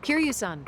Kiryu-san.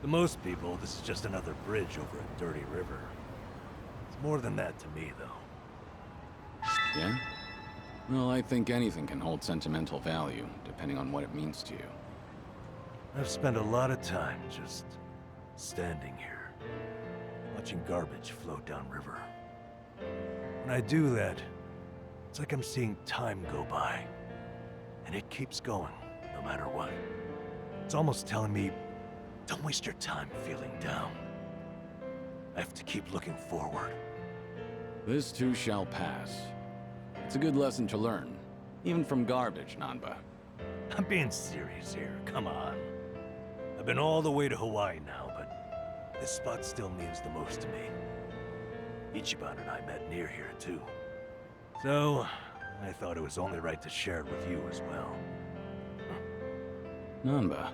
To most people, this is just another bridge over a dirty river. It's more than that to me, though. Yeah? Well, I think anything can hold sentimental value, depending on what it means to you. I've spent a lot of time just standing here, watching garbage float downriver. When I do that, it's like I'm seeing time go by. And it keeps going, no matter what. It's almost telling me, don't waste your time feeling down. I have to keep looking forward. This too shall pass. It's a good lesson to learn, even from garbage, Nanba. I'm being serious here, come on. I've been all the way to Hawaii now, but this spot still means the most to me. Ichiban and I met near here, too. So, I thought it was only right to share it with you as well. Nanba.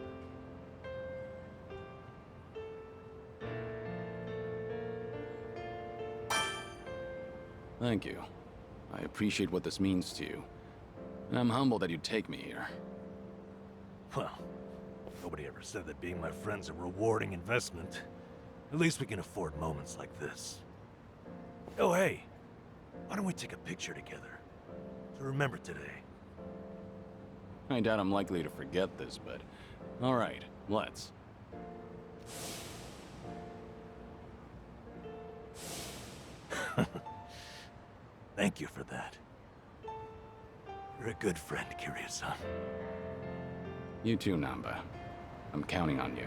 Thank you. I appreciate what this means to you. And I'm humbled that you'd take me here. Well, nobody ever said that being my friend's a rewarding investment. At least we can afford moments like this. Oh, hey. Why don't we take a picture together? To remember today. I doubt I'm likely to forget this, but... Alright, let's. Thank you for that. You're a good friend, Kiryu-san. You too, Nanba. I'm counting on you.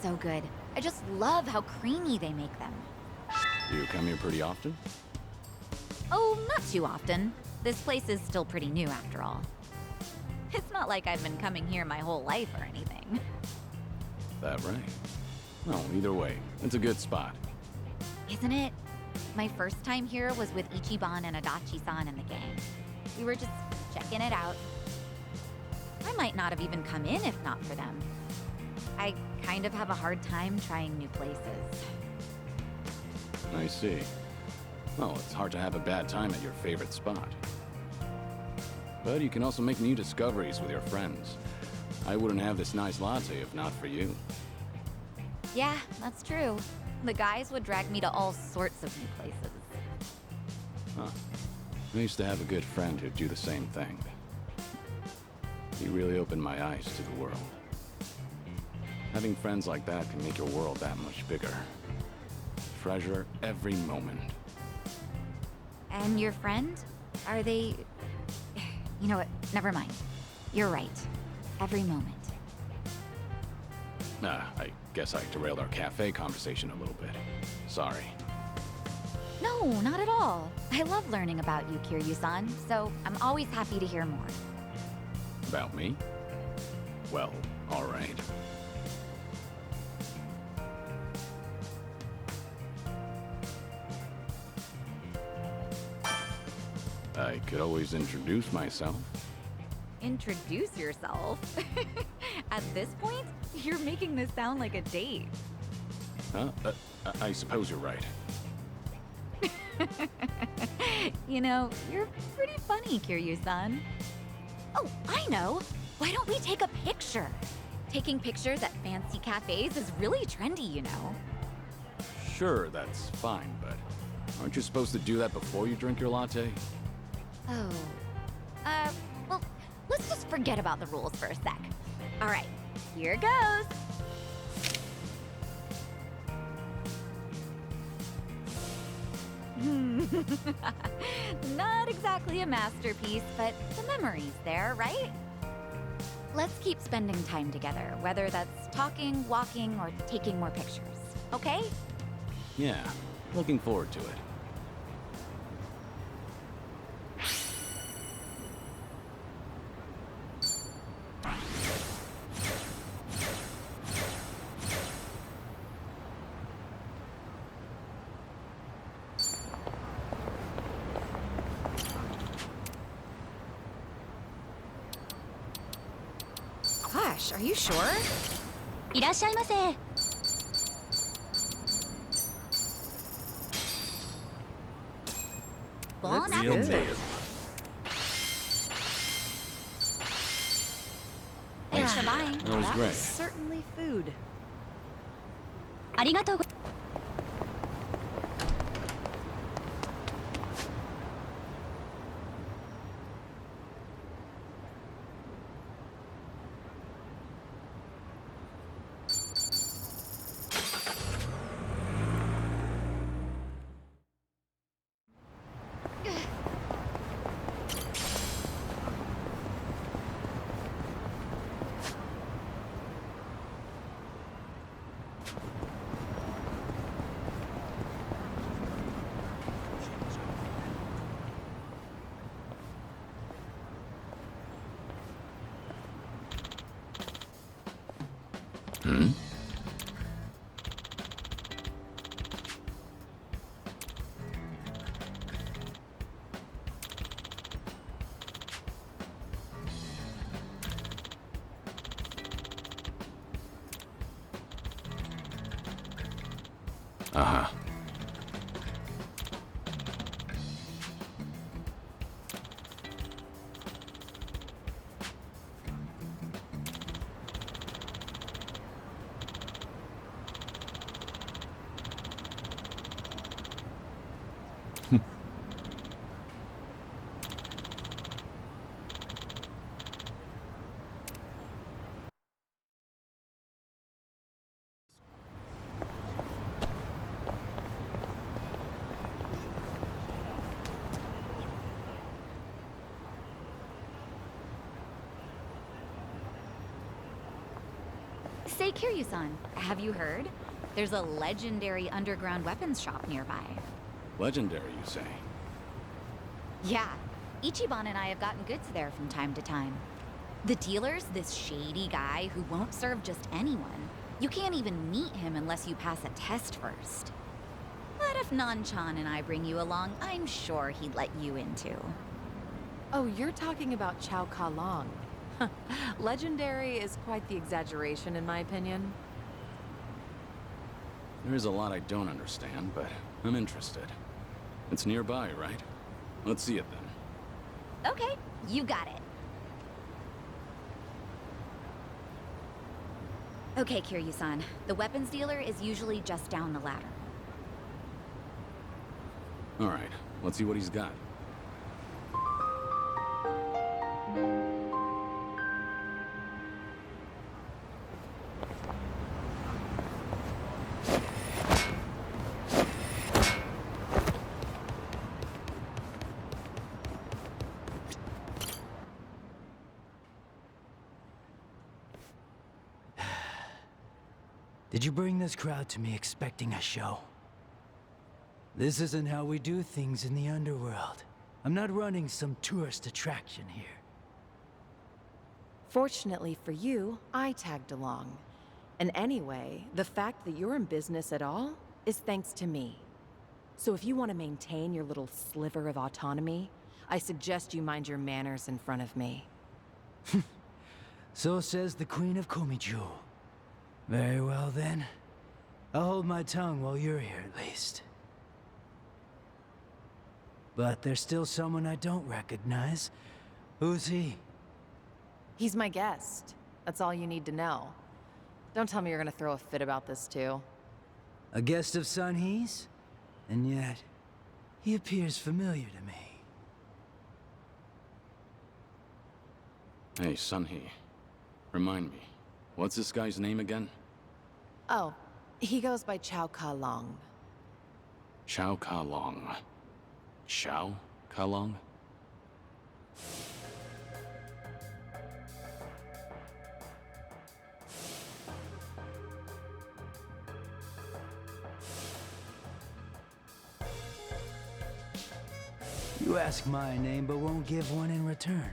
so good. I just love how creamy they make them. You come here pretty often? Oh, not too often. This place is still pretty new after all. It's not like I've been coming here my whole life or anything. That right? Well, either way, it's a good spot. Isn't it? My first time here was with Ichiban and Adachi-san and the gang. We were just checking it out. I might not have even come in if not for them. I kind of have a hard time trying new places. I see. Well, it's hard to have a bad time at your favorite spot. But you can also make new discoveries with your friends. I wouldn't have this nice latte if not for you. Yeah, that's true. The guys would drag me to all sorts of new places. Huh. I used to have a good friend who'd do the same thing. He really opened my eyes to the world. Having friends like that can make your world that much bigger. Treasure every moment. And your friend? Are they... You know what? Never mind. You're right. Every moment. I guess I derailed our cafe conversation a little bit. Sorry. No, not at all. I love learning about you, Kiryu-san, so I'm always happy to hear more. About me? Well, alright. I could always introduce myself. Introduce yourself? At this point, you're making this sound like a date. Huh? I suppose you're right. You know, you're pretty funny, Kiryu-san. Oh, I know! Why don't we take a picture? Taking pictures at fancy cafes is really trendy, you know. Sure, that's fine, but aren't you supposed to do that before you drink your latte? Oh. Well, let's just forget about the rules for a sec. All right, here goes. Not exactly a masterpiece, but the memory's there, right? Let's keep spending time together, whether that's talking, walking, or taking more pictures, okay? Yeah, looking forward to it. Gosh, are you sure? いらっしゃいませ。Bon Real appetit. native. Thanks for buying. That was That great. was certainly food. ありがとうご。Hmm? Uh-huh. Say, Kiryu-san, have you heard? There's a legendary underground weapons shop nearby. Legendary, you say? Yeah, Ichiban and I have gotten goods there from time to time. The dealer's this shady guy who won't serve just anyone. You can't even meet him unless you pass a test first. But if Nan-chan and I bring you along, I'm sure he'd let you in too. Oh, you're talking about Chao Ka Long. Legendary is quite the exaggeration, in my opinion. There's a lot I don't understand, but I'm interested. It's nearby, right? Let's see it then. Okay, you got it. Okay, Kiryu-san. The weapons dealer is usually just down the ladder. Alright, let's see what he's got. Did you bring this crowd to me expecting a show? This isn't how we do things in the underworld. I'm not running some tourist attraction here. Fortunately for you, I tagged along. And anyway, the fact that you're in business at all is thanks to me. So if you want to maintain your little sliver of autonomy, I suggest you mind your manners in front of me. So says the Queen of Komiju. Very well then. I'll hold my tongue while you're here at least. But there's still someone I don't recognize. Who's he? He's my guest. That's all you need to know. Don't tell me you're gonna throw a fit about this too. A guest of Sun He's? And yet, he appears familiar to me. Hey, Sun-Hee. Remind me, what's this guy's name again? Oh, he goes by Chao Ka Long. Chao Ka Long. Chao Ka Long? You ask my name, but won't give one in return.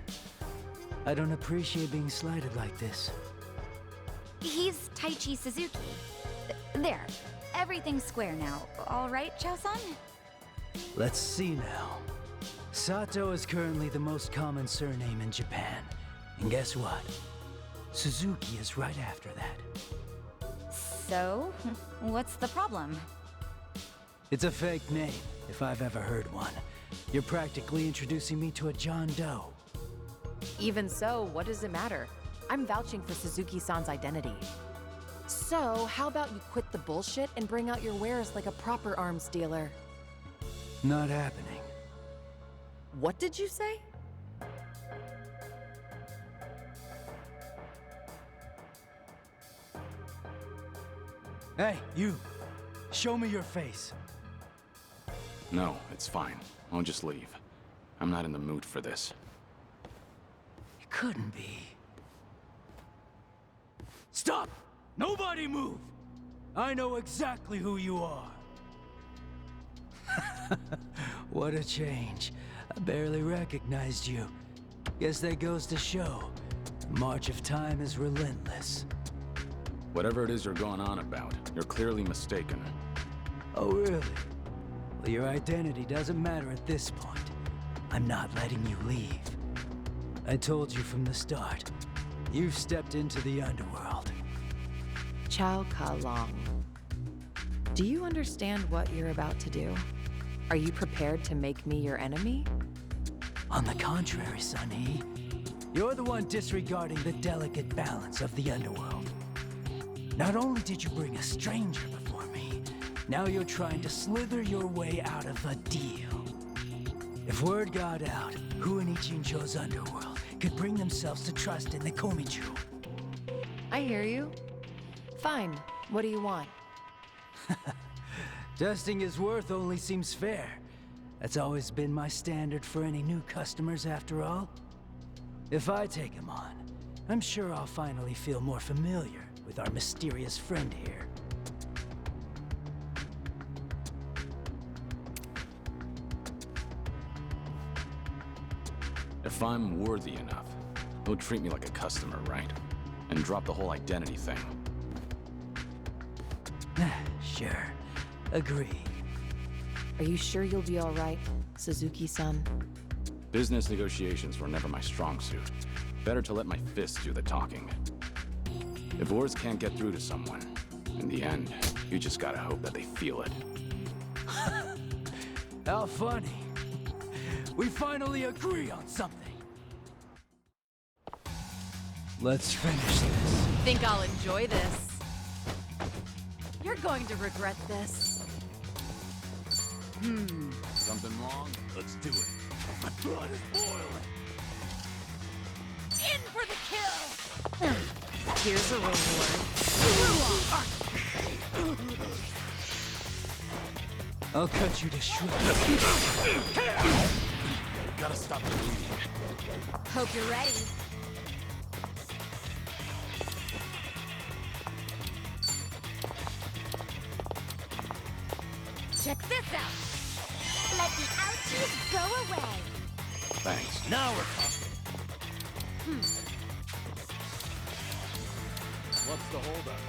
I don't appreciate being slighted like this. He's Taichi Suzuki. There. Everything's square now. All right, Chao-san? Let's see now. Sato is currently the most common surname in Japan. And guess what? Suzuki is right after that. So, what's the problem? It's a fake name, if I've ever heard one. You're practically introducing me to a John Doe. Even so, what does it matter? I'm vouching for Suzuki-san's identity. So, how about you quit the bullshit and bring out your wares like a proper arms dealer? Not happening. What did you say? Hey, you! Show me your face. No, it's fine. I'll just leave. I'm not in the mood for this. It couldn't be. Stop! Nobody move! I know exactly who you are. What a change. I barely recognized you. Guess that goes to show. The march of time is relentless. Whatever it is you're going on about, you're clearly mistaken. Oh, really? Well, your identity doesn't matter at this point. I'm not letting you leave. I told you from the start. You've stepped into the underworld. Chao Ka Long. Do you understand what you're about to do? Are you prepared to make me your enemy? On the contrary, Sun-Hee. You're the one disregarding the delicate balance of the underworld. Not only did you bring a stranger before me, now you're trying to slither your way out of a deal. If word got out, who in Ichincho's underworld could bring themselves to trust in the Komiju? I hear you. Fine. What do you want? Testing his worth only seems fair. That's always been my standard for any new customers, after all. If I take him on, I'm sure I'll finally feel more familiar with our mysterious friend here. If I'm worthy enough, he'll treat me like a customer, right? And drop the whole identity thing. Sure. Agree. Are you sure you'll be all right, Suzuki-san? Business negotiations were never my strong suit. Better to let my fists do the talking. If words can't get through to someone, in the end, you just gotta hope that they feel it. How funny. We finally agree on something. Let's finish this. Think I'll enjoy this. You're going to regret this. Something wrong? Let's do it. My blood is boiling. In for the kill! Here's a reward. I'll cut you to shreds. Gotta stop the bleeding. Hope you're ready. Check this out. Let the ouchies go away. Thanks. Now we're talking. What's the holdup?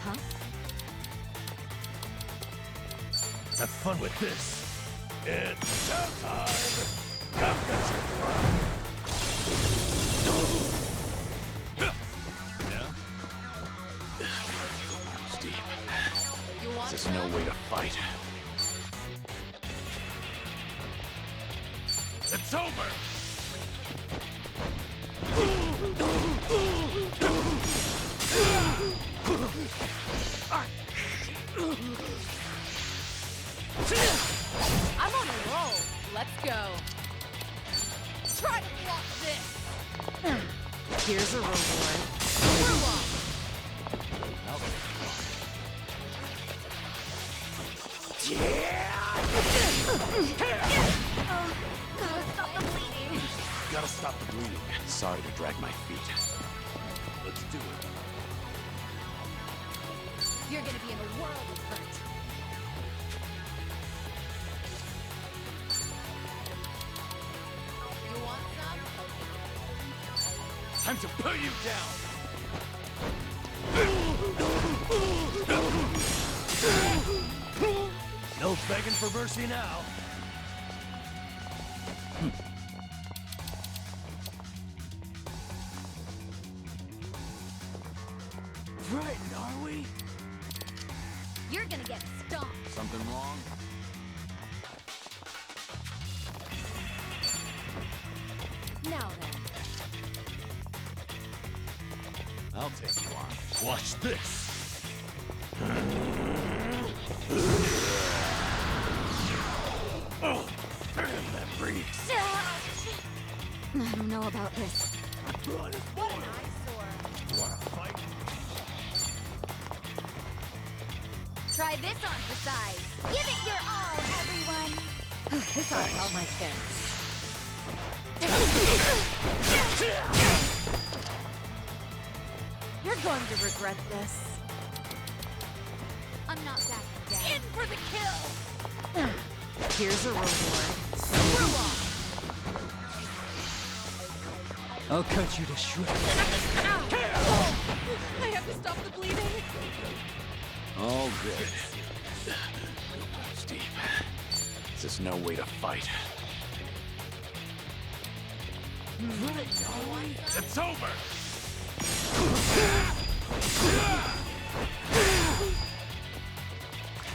Huh? Have fun with this. It's showtime. I've got your Steve, this is no way to fight. It's over. I'm on a roll. Let's go. Try to block this. Here's a reward. Gotta stop the bleeding. Sorry to drag my feet. Let's do it. You're gonna be in a world of hurt. You want some? Time to put you down. No begging for mercy now. Frightened, are we? You're gonna get stomped. Something wrong? Now then. I'll take you on. Watch this. Oh, damn, that breathes. I don't know about this. Blood is What an boiling. eyesore. Wanna fight? Try this on for size. Give it your all, everyone. This ought to help my fence. You're going to regret this. I'm not backing down. In for the kill! Here's a reward. I'll cut you to shreds. I have to stop the bleeding. All good. Steve, this is no way to fight. It's over.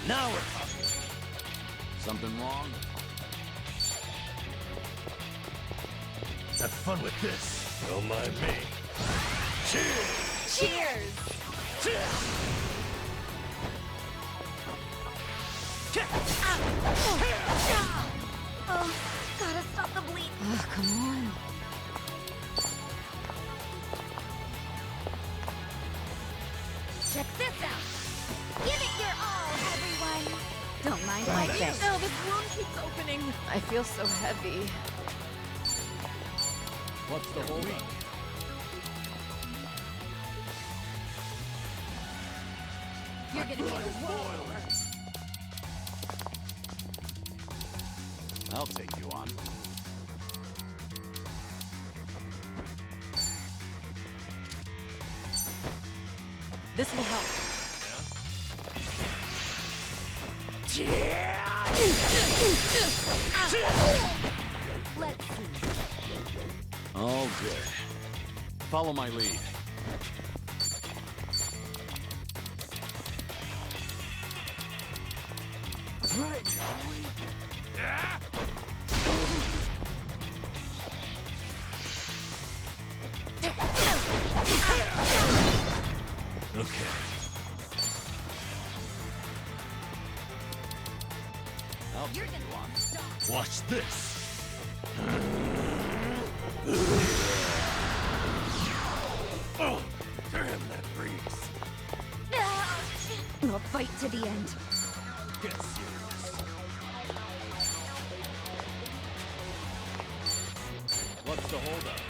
Now we're talking. Something wrong? Have fun with this. Don't mind me. Cheers! Cheers! Oh, gotta stop the bleed. Oh, come on. Check this out. Give it your all, everyone. Don't mind My my fist. No, this wound keeps opening. I feel so heavy. What's the holdup? I'll take you on. This will help. Let's see. All good. Follow my lead. Right. Okay. I'll take you on. Watch this. Oh, damn, that breeze. We'll fight to the end. Get serious. What's the holdup?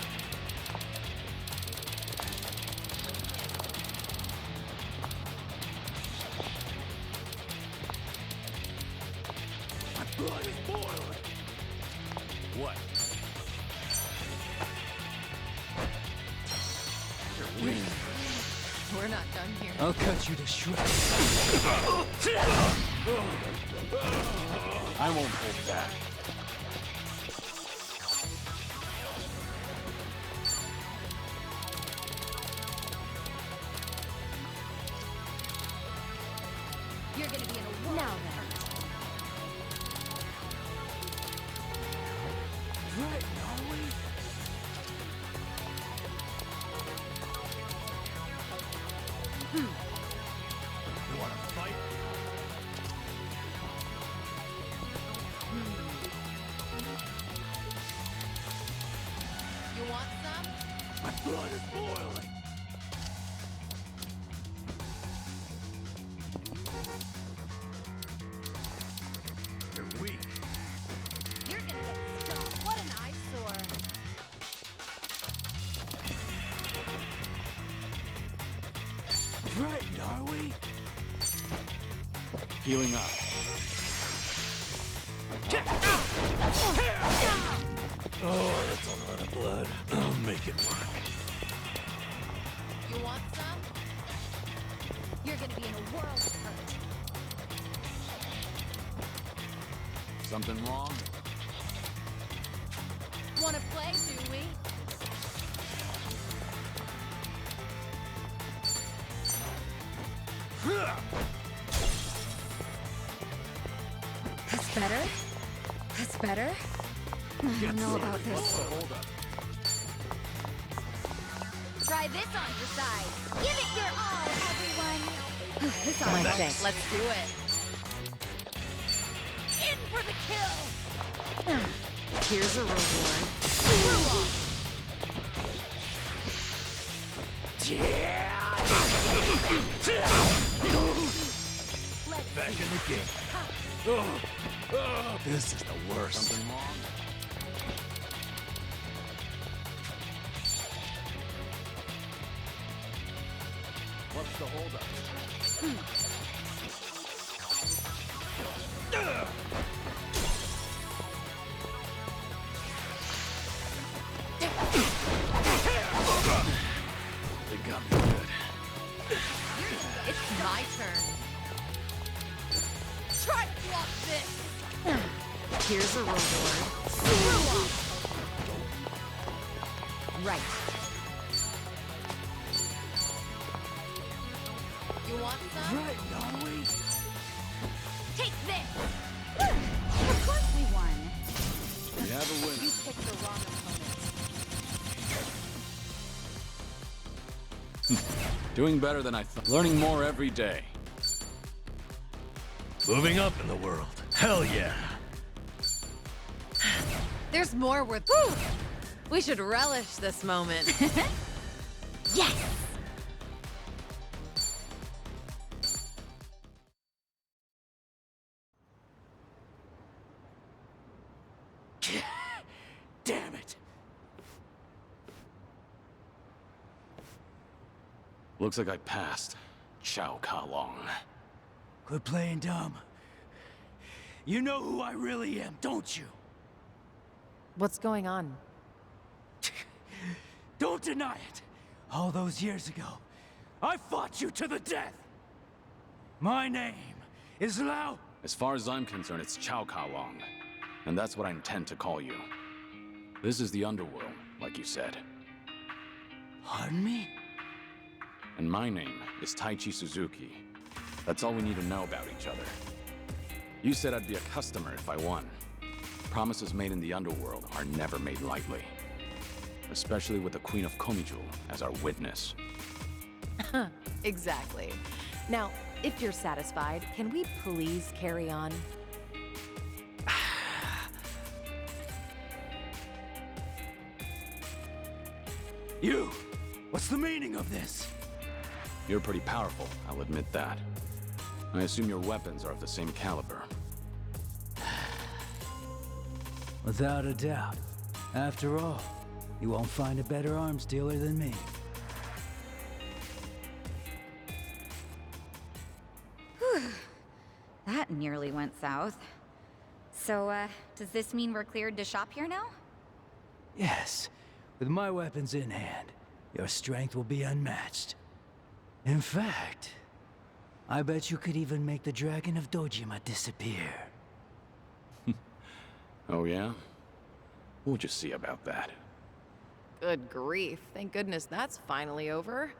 My blood is boiling. What? We're not done here. I'll cut you to shreds. I won't hold back. You're gonna be in a world. Now then. Right, are we? You wanna fight? You want some? My blood is boiling. You're weak. You're gonna get stuck. What an eyesore. Right, are we? Healing up. Oh, that's a lot of blood. I'll make it work. You want some? You're gonna be in a world of hurt. Something wrong? Wanna play, do we? That's better? That's better? I don't know about this. Hold up. Try this on your side. Give it your all, everyone. This on My my thanks. Let's do it. In for the kill. Here's a reward. Screw off. Let's Back in the game. Oh, this is the worst. Something wrong? What's the holdup? They got me good. It's my turn. Try to block this. Here's a reward. screw off. Right. You want some? Right, are we? Take this. Of course we won. We have a winner. You picked the wrong opponent. Doing better than I thought. Learning more every day. Moving up in the world. Hell yeah. There's more worth. Woo! We should relish this moment. Yes. Damn it. Looks like I passed. Chow Ka Long. Quit playing dumb. You know who I really am, don't you? What's going on? Don't deny it! All those years ago, I fought you to the death! My name is Lao... As far as I'm concerned, it's Chao Ka Long. And that's what I intend to call you. This is the underworld, like you said. Pardon me? And my name is Taichi Suzuki. That's all we need to know about each other. You said I'd be a customer if I won. Promises made in the underworld are never made lightly. Especially with the Queen of Komijul as our witness. Exactly. Now, if you're satisfied, can we please carry on? You! What's the meaning of this? You're pretty powerful, I'll admit that. I assume your weapons are of the same caliber. Without a doubt. After all, you won't find a better arms dealer than me. That nearly went south. So, does this mean we're cleared to shop here now? Yes. With my weapons in hand, your strength will be unmatched. In fact, I bet you could even make the Dragon of Dojima disappear. Oh yeah? We'll just see about that. Good grief. Thank goodness that's finally over.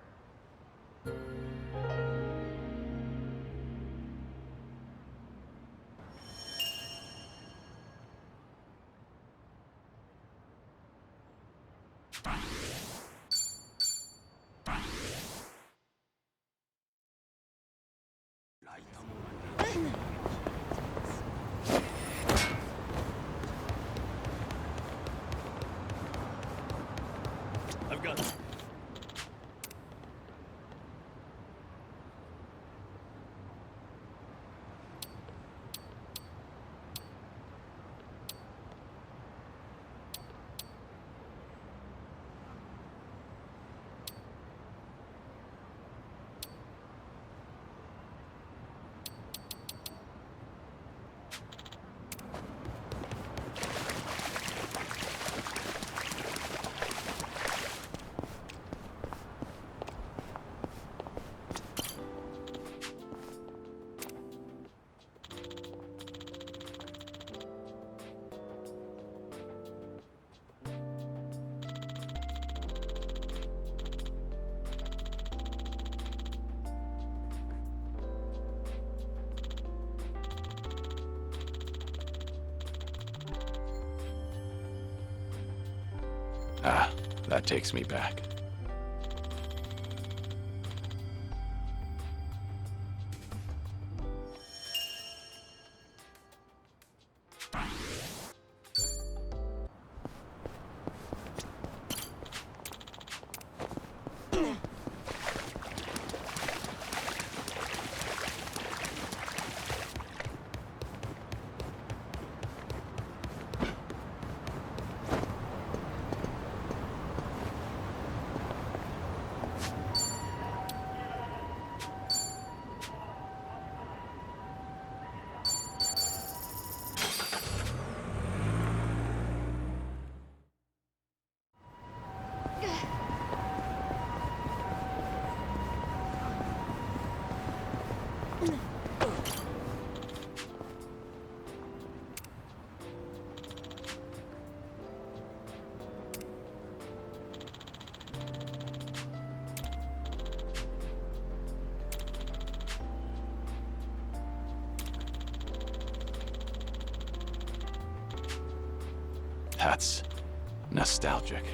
I've got it. Ah, that takes me back. That's nostalgic.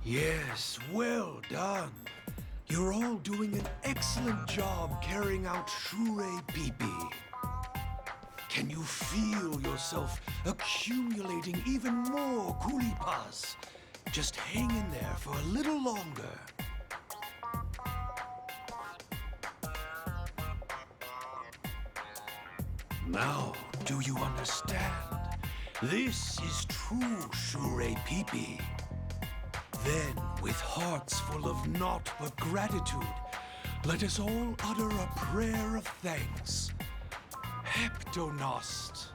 Yes, well done. You're all doing an excellent job carrying out Shure Pipi. Can you feel yourself accumulating even more kulipas? Just hang in there for a little longer. Now, do you understand? This is true Shure Pipi. Then, with hearts full of naught but gratitude, let us all utter a prayer of thanks. Heptonost.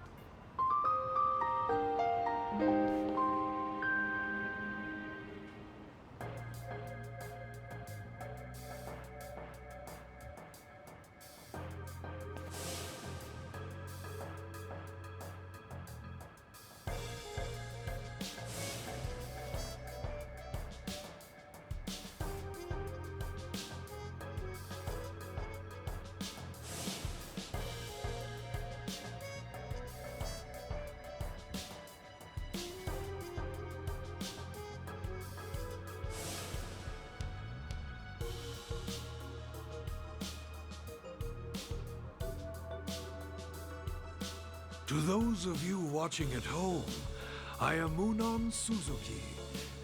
To those of you watching at home, I am Munan Suzuki,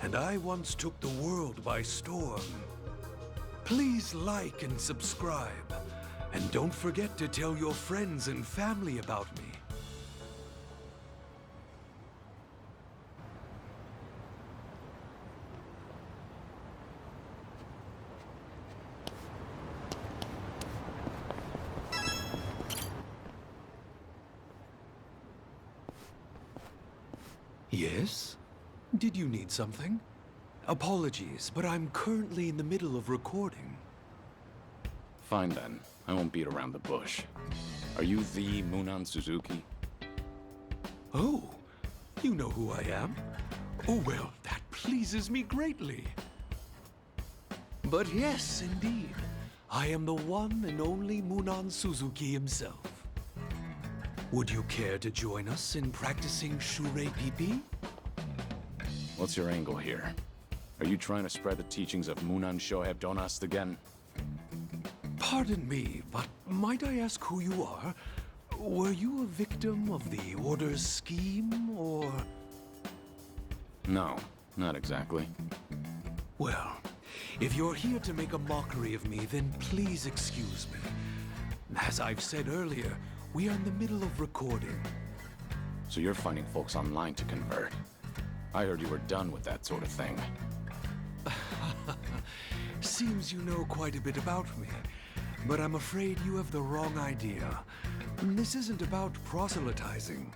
and I once took the world by storm. Please like and subscribe, and don't forget to tell your friends and family about me. Yes? Did you need something? Apologies, but I'm currently in the middle of recording. Fine then. I won't beat around the bush. Are you the Munan Suzuki? Oh, you know who I am? Oh, well, that pleases me greatly. But yes, indeed. I am the one and only Munan Suzuki himself. Would you care to join us in practicing Shure Pipi? What's your angle here? Are you trying to spread the teachings of Munan Shoheb Donast again? Pardon me, but might I ask who you are? Were you a victim of the Order's scheme, or...? No, not exactly. Well, if you're here to make a mockery of me, then please excuse me. As I've said earlier, we are in the middle of recording. So you're finding folks online to convert. I heard you were done with that sort of thing. Seems you know quite a bit about me, but I'm afraid you have the wrong idea. This isn't about proselytizing.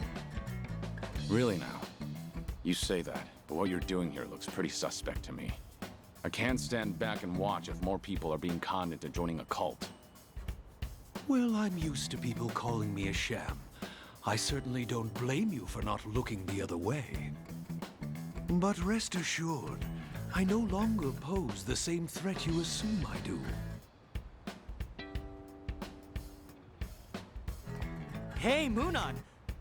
Really now? You say that, but what you're doing here looks pretty suspect to me. I can't stand back and watch if more people are being conned into joining a cult. Well, I'm used to people calling me a sham. I certainly don't blame you for not looking the other way. But rest assured, I no longer pose the same threat you assume I do. Hey, Munan!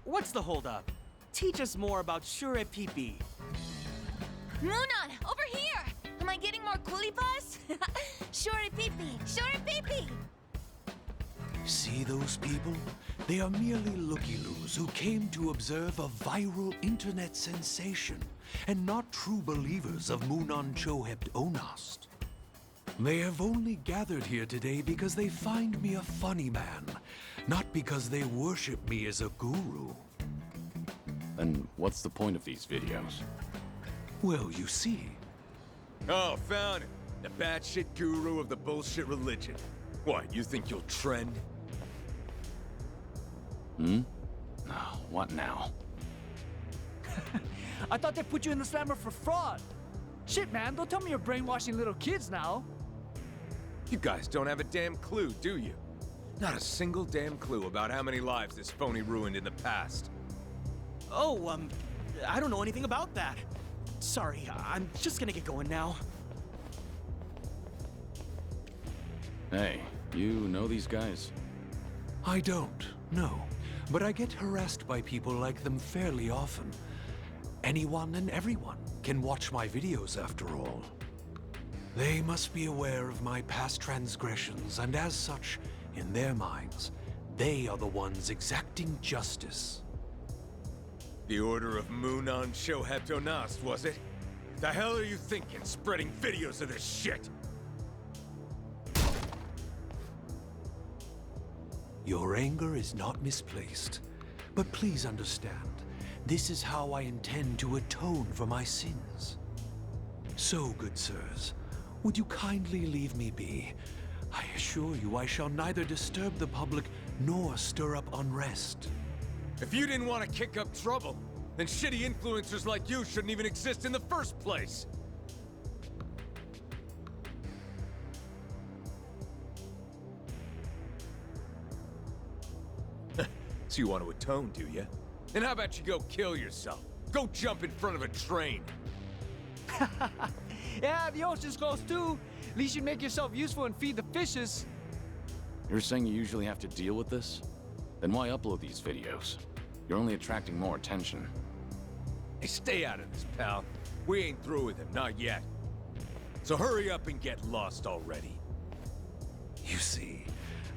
What's the holdup? Teach us more about Shure Pipi. Munan, over here! Am I getting more kulipas? Shure Pipi! Shure Pipi! See those people? They are merely looky-loos who came to observe a viral internet sensation, and not true believers of Munan Chohebt Onast. They have only gathered here today because they find me a funny man, not because they worship me as a guru. Then what's the point of these videos? Well, you see. Oh, found it. The batshit guru of the bullshit religion. What, you think you'll trend? Hmm? No, what now? I thought they put you in the slammer for fraud. Shit, man, don't tell me you're brainwashing little kids now. You guys don't have a damn clue, do you? Not a single damn clue about how many lives this phony ruined in the past. Oh, I don't know anything about that. Sorry, I'm just gonna get going now. Hey, you know these guys? I don't, no. But I get harassed by people like them fairly often. Anyone and everyone can watch my videos after all. They must be aware of my past transgressions, and as such, in their minds, they are the ones exacting justice. The Order of Munon Shohebtonast, was it? The hell are you thinking, spreading videos of this shit? Your anger is not misplaced, but please understand, this is how I intend to atone for my sins. So, good sirs, would you kindly leave me be? I assure you I shall neither disturb the public nor stir up unrest. If you didn't want to kick up trouble, then shitty influencers like you shouldn't even exist in the first place. So you want to atone, do you? And how about you go kill yourself? Go jump in front of a train. Yeah, the ocean's close too. At least you make yourself useful and feed the fishes. You're saying you usually have to deal with this? Then why upload these videos? You're only attracting more attention. Hey, stay out of this, pal. We ain't through with him, not yet. So hurry up and get lost already. You see,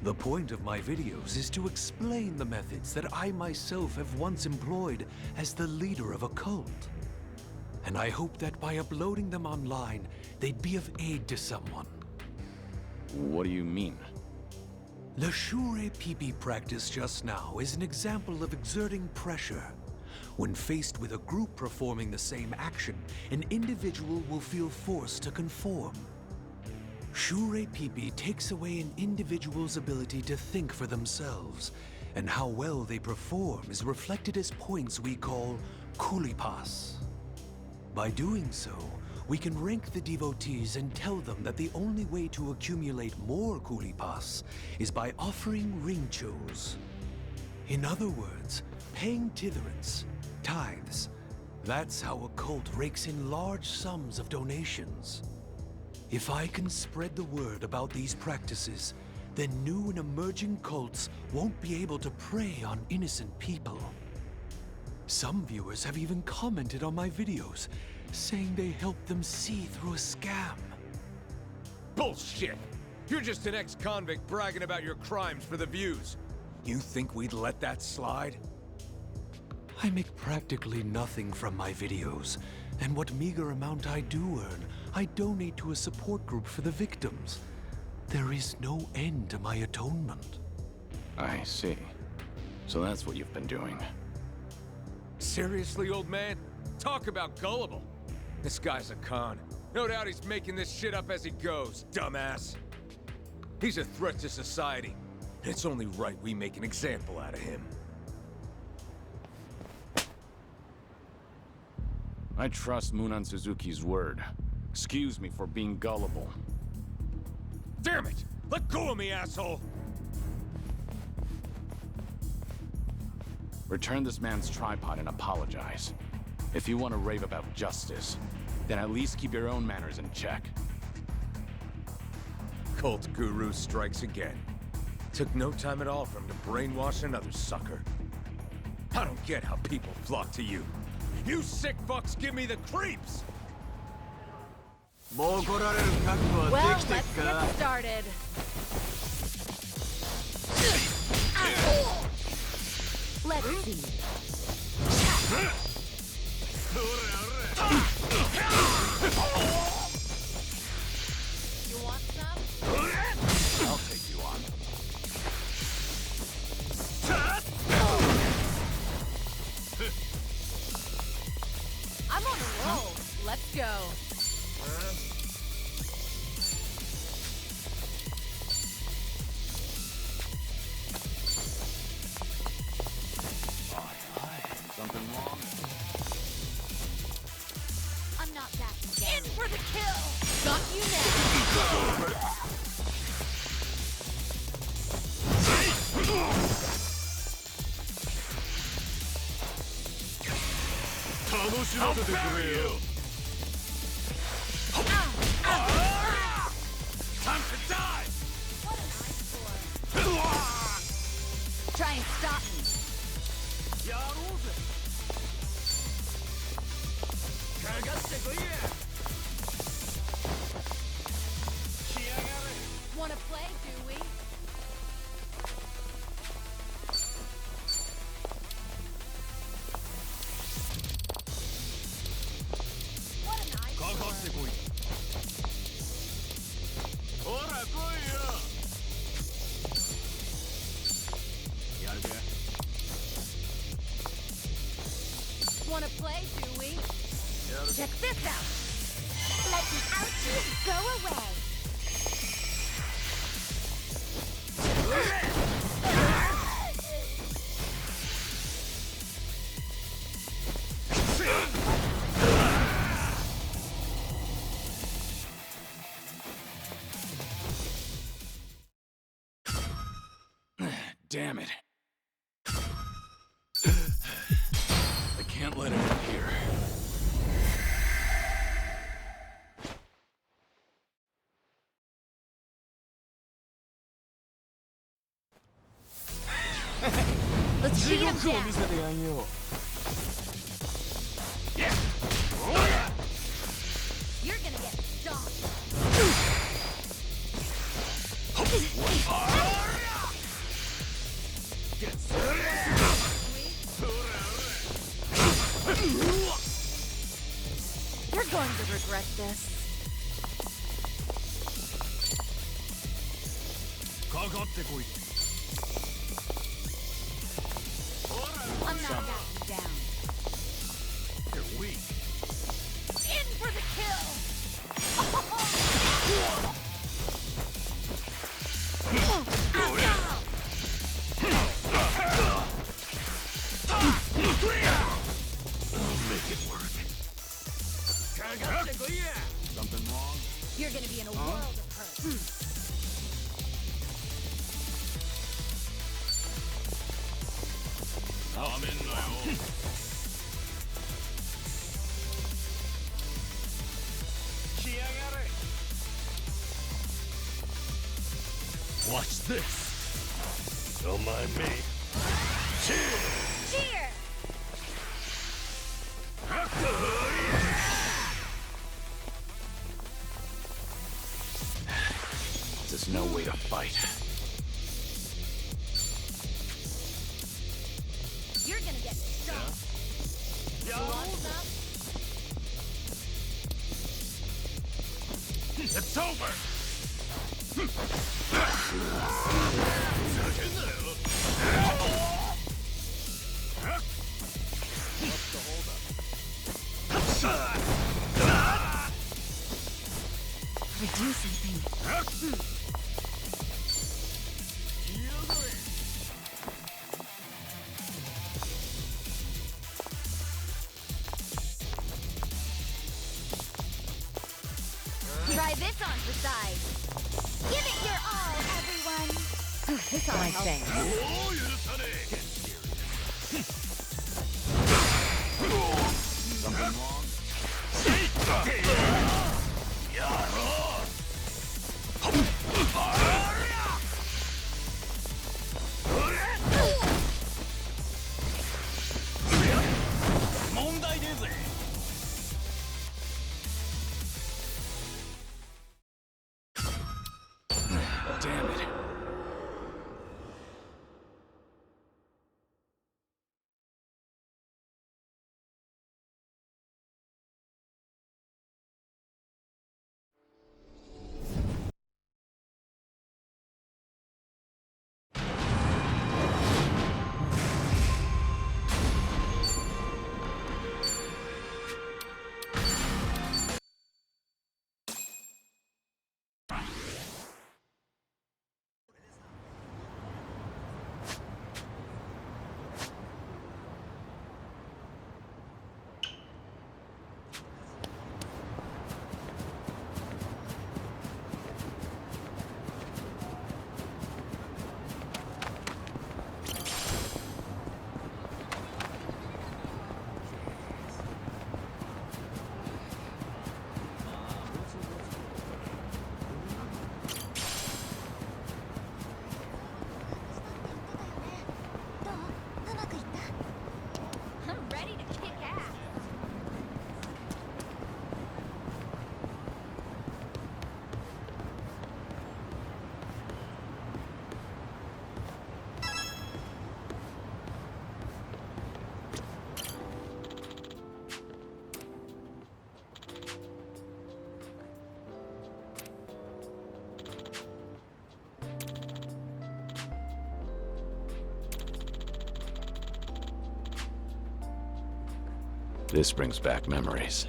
the point of my videos is to explain the methods that I myself have once employed as the leader of a cult. And I hope that by uploading them online, they'd be of aid to someone. What do you mean? The Shure Pipi practice just now is an example of exerting pressure. When faced with a group performing the same action, an individual will feel forced to conform. Shure Pipi takes away an individual's ability to think for themselves, and how well they perform is reflected as points we call kulipas. By doing so, we can rank the devotees and tell them that the only way to accumulate more kulipas is by offering rinchos. In other words, paying titherants, tithes. That's how a cult rakes in large sums of donations. If I can spread the word about these practices, then new and emerging cults won't be able to prey on innocent people. Some viewers have even commented on my videos, saying they helped them see through a scam. Bullshit! You're just an ex-convict bragging about your crimes for the views. You think we'd let that slide? I make practically nothing from my videos, and what meager amount I do earn, I donate to a support group for the victims. There is no end to my atonement. I see. So that's what you've been doing. Seriously, old man? Talk about gullible. This guy's a con. No doubt he's making this shit up as he goes, dumbass. He's a threat to society, and it's only right we make an example out of him. I trust Munon Suzuki's word. Excuse me for being gullible. Damn it! Let go of me, asshole! Return this man's tripod and apologize. If you want to rave about justice, then at least keep your own manners in check. Cult guru strikes again. Took no time at all for him to brainwash another sucker. I don't get how people flock to you. You sick fucks give me the creeps! Well, let's get started. Let's see. You want some? I'll take you on. I'm on a roll. Let's go. Something wrong? I'm not backing down. In for the kill! Got you now. I'll bury you! Time to die! What an eyesore. Try and stop me. Wanna play, do we? What a nice かかってこい。ほら来いよ。やるか。 Wanna play, do we? Check this out. Let the ouchies go away. Damn it. I can't let him in here. Let's beat him down. You're gonna get stomped. You're going to regret this. かかってこい。 I'm not backing down. You're weak. In for the kill. I'll make it work. Something wrong? You're gonna be in a world of hurt. I'm in now. Watch this. Don't mind me. Cheer. There's no way to fight. You're gonna get stomped. You want some? It's over. Do something. Try this on for size. Give it your all, everyone. This all My helps. thanks. Something wrong? Damn it. This brings back memories.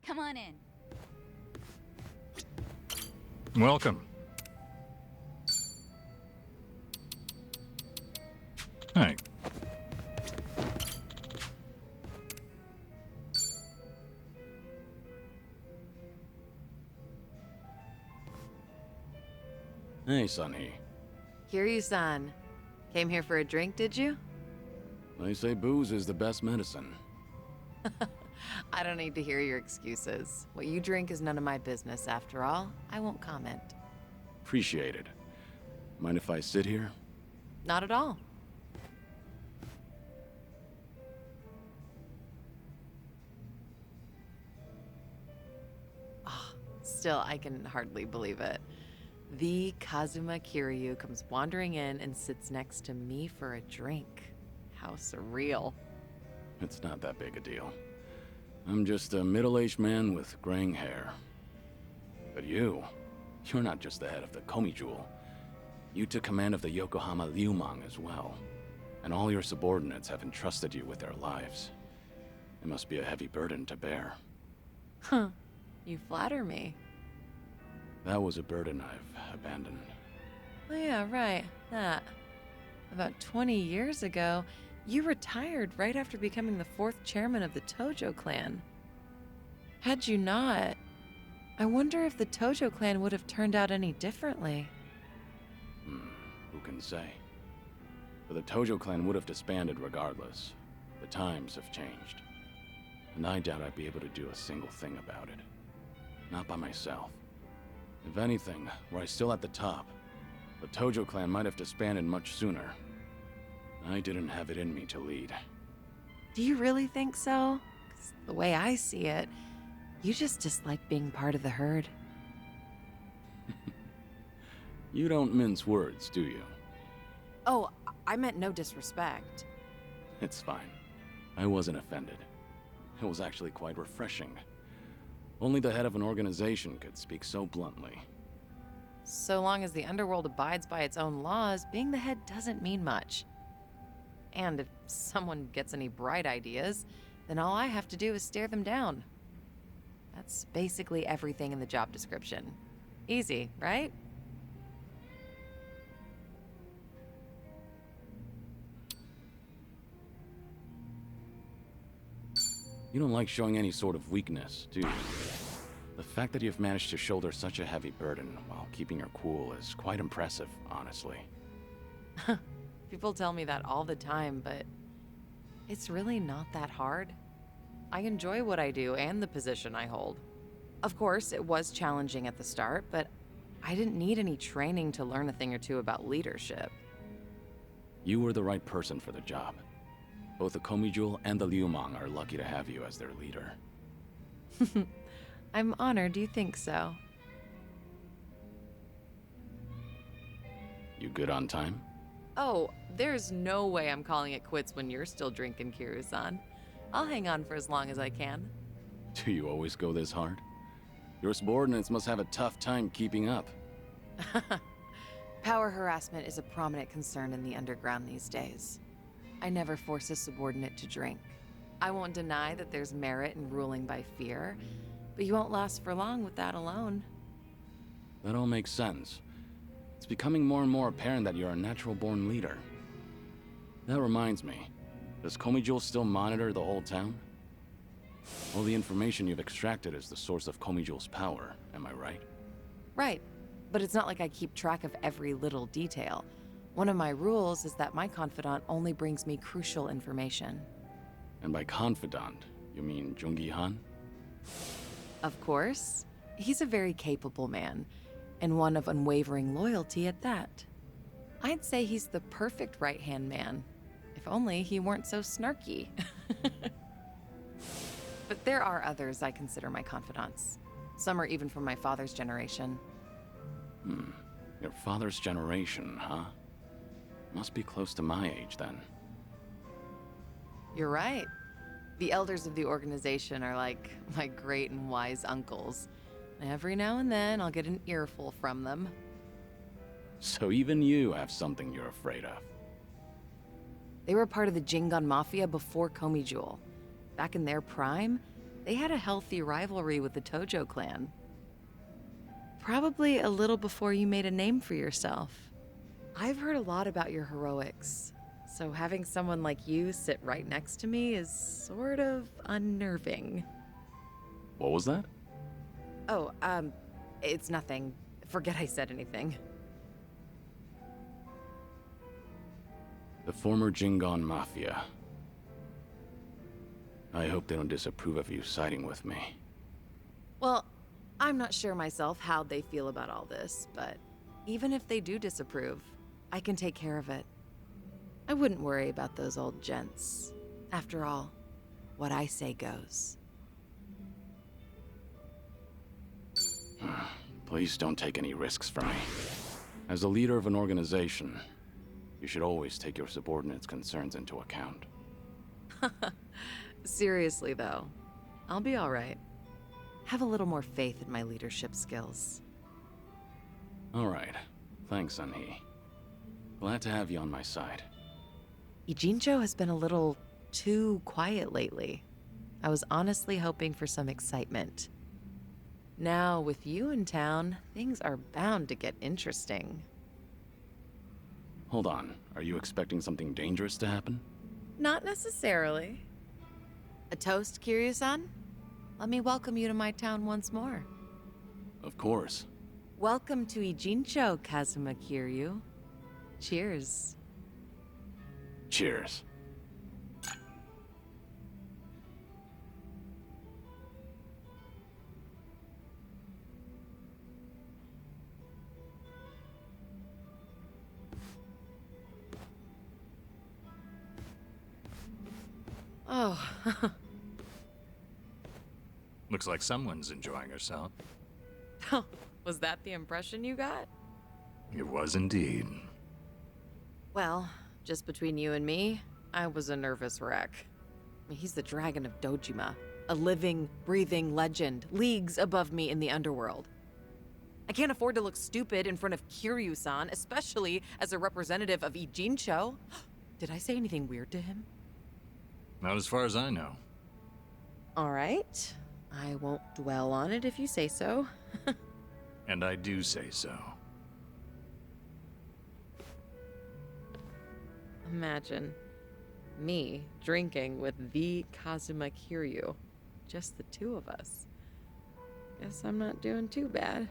Come on in. Welcome. Hey. Hey, Sunny. Kiryu-san. Came here for a drink, did you? They say booze is the best medicine. I don't need to hear your excuses. What you drink is none of my business, after all. I won't comment. Appreciate it. Mind if I sit here? Not at all. Still, I can hardly believe it. The Kazuma Kiryu comes wandering in and sits next to me for a drink. How surreal. It's not that big a deal. I'm just a middle-aged man with graying hair. But you're not just the head of the Komijul. You took command of the Yokohama Liumang as well. And all your subordinates have entrusted you with their lives. It must be a heavy burden to bear. Huh. You flatter me. That was a burden I've abandoned. Oh yeah, right. That. About 20 years ago, you retired right after becoming the 4th chairman of the Tojo clan. Had you not, I wonder if the Tojo clan would have turned out any differently. Who can say? But the Tojo clan would have disbanded regardless. The times have changed. And I doubt I'd be able to do a single thing about it. Not by myself. If anything, were I still at the top, the Tojo clan might have disbanded much sooner. I didn't have it in me to lead. Do you really think so? 'Cause the way I see it, you just dislike being part of the herd. You don't mince words, do you? Oh, I meant no disrespect. It's fine. I wasn't offended. It was actually quite refreshing. Only the head of an organization could speak so bluntly. So long as the underworld abides by its own laws, being the head doesn't mean much. And if someone gets any bright ideas, then all I have to do is stare them down. That's basically everything in the job description. Easy, right? You don't like showing any sort of weakness, do you? The fact that you've managed to shoulder such a heavy burden while keeping your cool is quite impressive, honestly. People tell me that all the time, but it's really not that hard. I enjoy what I do and the position I hold. Of course, it was challenging at the start, but I didn't need any training to learn a thing or two about leadership. You were the right person for the job. Both the Komijul and the Liumang are lucky to have you as their leader. I'm honored you think so. You good on time? Oh, there's no way I'm calling it quits when you're still drinking, Kiryu-san. I'll hang on for as long as I can. Do you always go this hard? Your subordinates must have a tough time keeping up. Power harassment is a prominent concern in the underground these days. I never force a subordinate to drink. I won't deny that there's merit in ruling by fear, but you won't last for long with that alone. That all makes sense. It's becoming more and more apparent that you're a natural-born leader. That reminds me, does Komijul still monitor the whole town? All the information you've extracted is the source of Komijul's power, am I right? Right, but it's not like I keep track of every little detail. One of my rules is that my confidant only brings me crucial information. And by confidant, you mean Jungi Han? Of course. He's a very capable man, and one of unwavering loyalty at that. I'd say he's the perfect right-hand man, if only he weren't so snarky. But there are others I consider my confidants. Some are even from my father's generation. Your father's generation, huh? Must be close to my age, then. You're right. The elders of the organization are like my great and wise uncles. Every now and then, I'll get an earful from them. So even you have something you're afraid of. They were part of the Jingon Mafia before Komi Jewel. Back in their prime, they had a healthy rivalry with the Tojo clan. Probably a little before you made a name for yourself. I've heard a lot about your heroics, so having someone like you sit right next to me is sort of unnerving. What was that? Oh, it's nothing. Forget I said anything. The former Jingon Mafia. I hope they don't disapprove of you siding with me. Well, I'm not sure myself how they feel about all this, but even if they do disapprove, I can take care of it. I wouldn't worry about those old gents. After all, what I say goes. Please don't take any risks for me. As a leader of an organization, you should always take your subordinates' concerns into account. Seriously, though, I'll be all right. Have a little more faith in my leadership skills. All right. Thanks, Sunhee. Glad to have you on my side. Ijincho has been a little too quiet lately. I was honestly hoping for some excitement. Now, with you in town, things are bound to get interesting. Hold on. Are you expecting something dangerous to happen? Not necessarily. A toast, Kiryu-san? Let me welcome you to my town once more. Of course. Welcome to Ijincho, Kazuma Kiryu. Cheers. Cheers. Oh. Looks like someone's enjoying herself. Was that the impression you got? It was indeed. Well, just between you and me, I was a nervous wreck. I mean, he's the Dragon of Dojima, a living, breathing legend, leagues above me in the underworld. I can't afford to look stupid in front of Kiryu-san, especially as a representative of Ijincho. Did I say anything weird to him? Not as far as I know. All right. I won't dwell on it if you say so. And I do say so. Imagine me drinking with the Kazuma Kiryu. Just the two of us. Guess I'm not doing too bad.